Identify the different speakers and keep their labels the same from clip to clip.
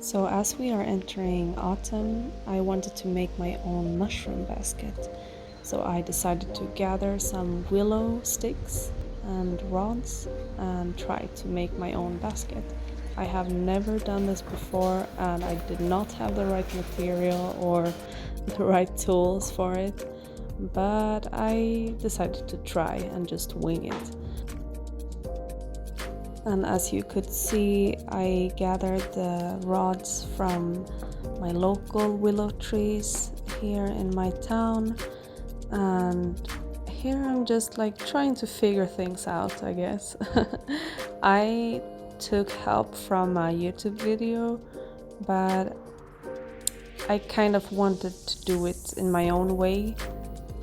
Speaker 1: So as we are entering autumn, I wanted to make my own mushroom basket. So I decided to gather some willow sticks and rods and try to make my own basket. I have never done this before and I did not have the right material or the right tools for it, but I decided to try and just wing it. And as you could see, I gathered the rods from my local willow trees here in my town. And here I'm just like trying to figure things out, I guess. I took help from a YouTube video, but I kind of wanted to do it in my own way.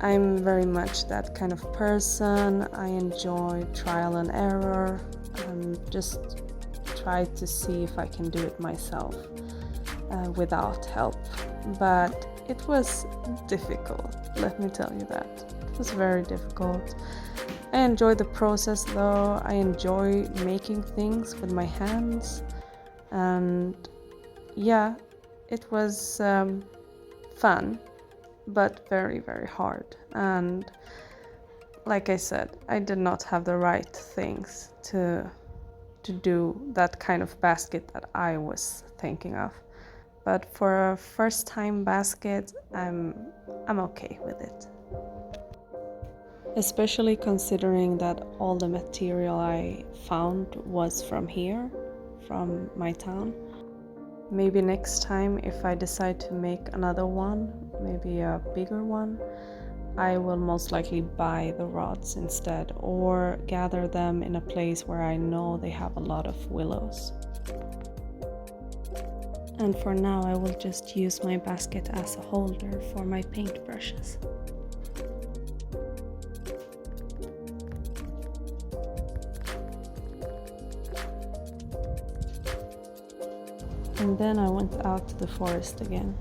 Speaker 1: I'm very much that kind of person. I enjoy trial and error and just try to see if I can do it myself without help. But it was difficult, let me tell you that. It was very difficult. I enjoy the process though. I enjoy making things with my hands. And yeah, it was fun, but very, very hard. And like I said, I did not have the right things to do that kind of basket that I was thinking of. But for a first time basket, I'm okay with it. Especially considering that all the material I found was from here, from my town. Maybe next time if I decide to make another one, maybe a bigger one, I will most likely buy the rods instead or gather them in a place where I know they have a lot of willows. And for now I will just use my basket as a holder for my paintbrushes. And then I went out to the forest again.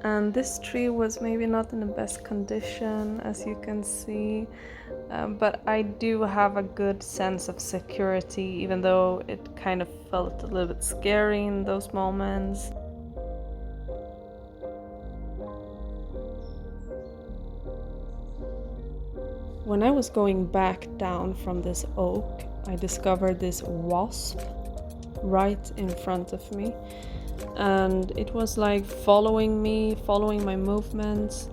Speaker 1: And this tree was maybe not in the best condition, as you can see, but I do have a good sense of security, even though it kind of felt a little bit scary in those moments. When I was going back down from this oak, I discovered this wasp right in front of me. And it was like following me, following my movements.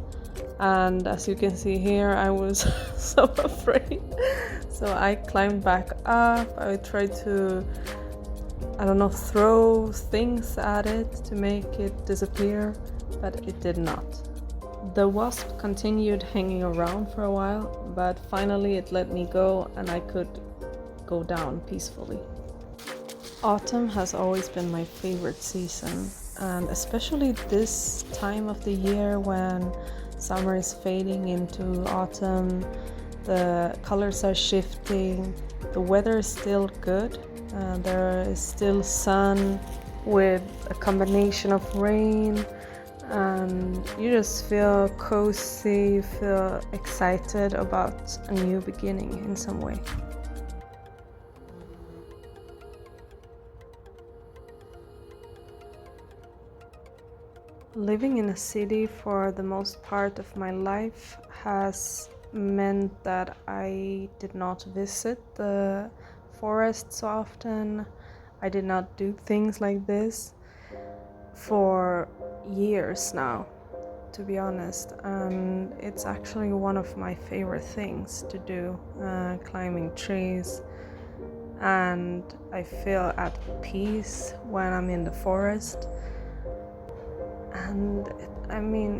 Speaker 1: And as you can see here, I was so afraid. So I climbed back up. I tried to, I don't know, throw things at it to make it disappear, but it did not. The wasp continued hanging around for a while, but finally it let me go and I could go down peacefully. Autumn has always been my favorite season, and especially this time of the year when summer is fading into autumn, the colors are shifting, the weather is still good, there is still sun with a combination of rain, and you just feel cozy, you feel excited about a new beginning in some way. Living in a city for the most part of my life has meant that I did not visit the forest so often. I did not do things like this for years now, to be honest. And it's actually one of my favorite things to do, climbing trees. And I feel at peace when I'm in the forest. And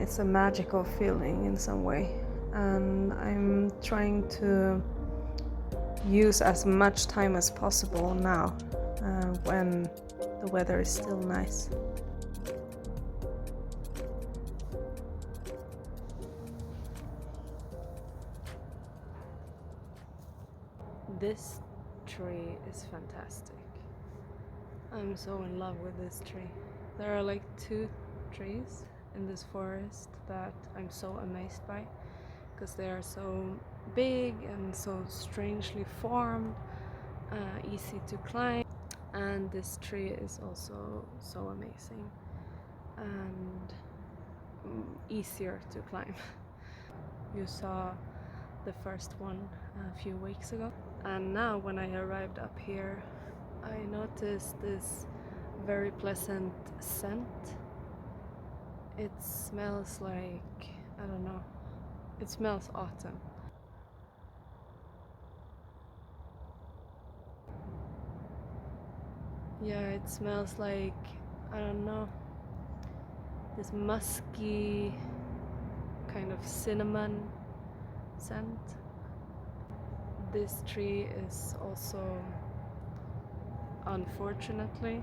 Speaker 1: it's a magical feeling in some way, and I'm trying to use as much time as possible now, when the weather is still nice. This tree is fantastic. I'm so in love with this tree. There are like two trees in this forest that I'm so amazed by, because they are so big and so strangely formed, easy to climb. And this tree is also so amazing and easier to climb. You saw the first one a few weeks ago, and now when I arrived up here, I noticed this very pleasant scent. It smells like, I don't know, it smells autumn. Yeah, it smells like, I don't know, this musky kind of cinnamon scent. This tree is also, unfortunately,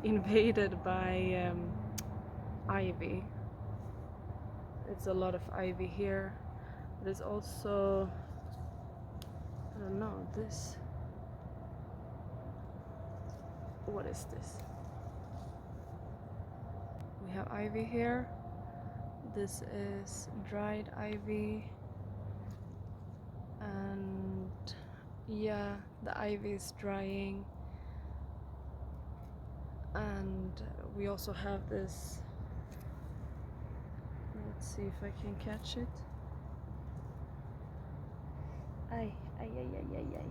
Speaker 1: invaded by ivy. It's a lot of ivy here. There's also, I don't know, this. What is this? We have ivy here. This is dried ivy, and yeah, the ivy is drying. And we also have this, let's see if I can catch it. Ay, ay, ay, ay, ay, ay.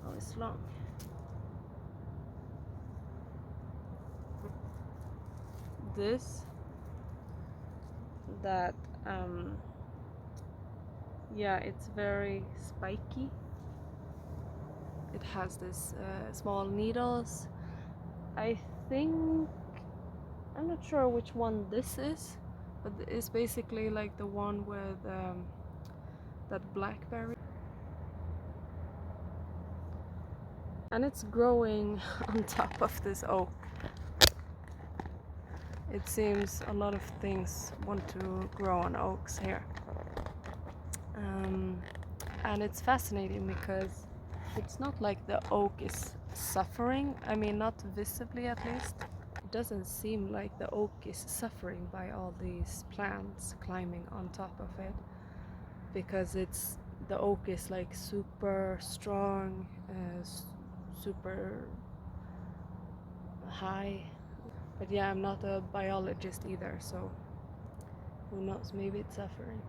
Speaker 1: Oh, it's long. This, that, yeah, it's very spiky. It has this small needles. I think, I'm not sure which one this is, but it's basically like the one with that blackberry. And it's growing on top of this oak. It seems a lot of things want to grow on oaks here. And it's fascinating because it's not like the oak is suffering. I mean, not visibly at least. It doesn't seem like the oak is suffering by all these plants climbing on top of it, because the oak is like super strong, super high. But yeah, I'm not a biologist either, so who knows, maybe it's suffering.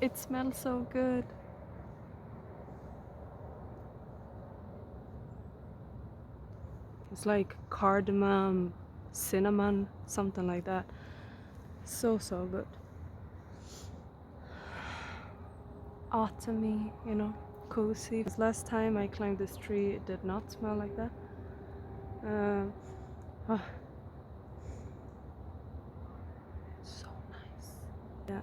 Speaker 1: It smells so good. It's like cardamom, cinnamon, something like that. So good. Autumny, you know, cozy. Last time I climbed this tree, it did not smell like that. Oh, so nice. Yeah,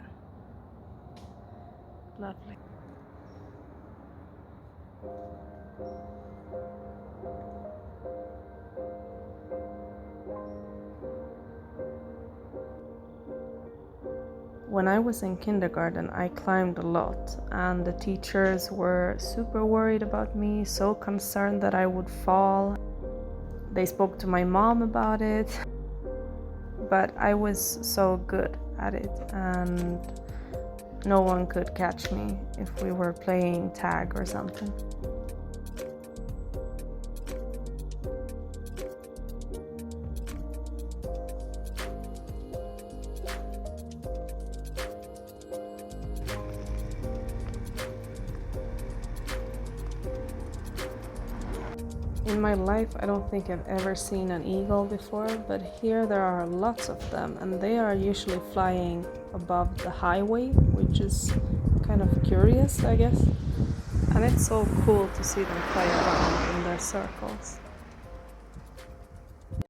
Speaker 1: lovely. When I was in kindergarten, I climbed a lot, and the teachers were super worried about me, so concerned that I would fall. They spoke to my mom about it, but I was so good at it, and no one could catch me if we were playing tag or something. In my life, I don't think I've ever seen an eagle before, but here there are lots of them, and they are usually flying above the highway, which is kind of curious, I guess. And it's so cool to see them fly around in their circles.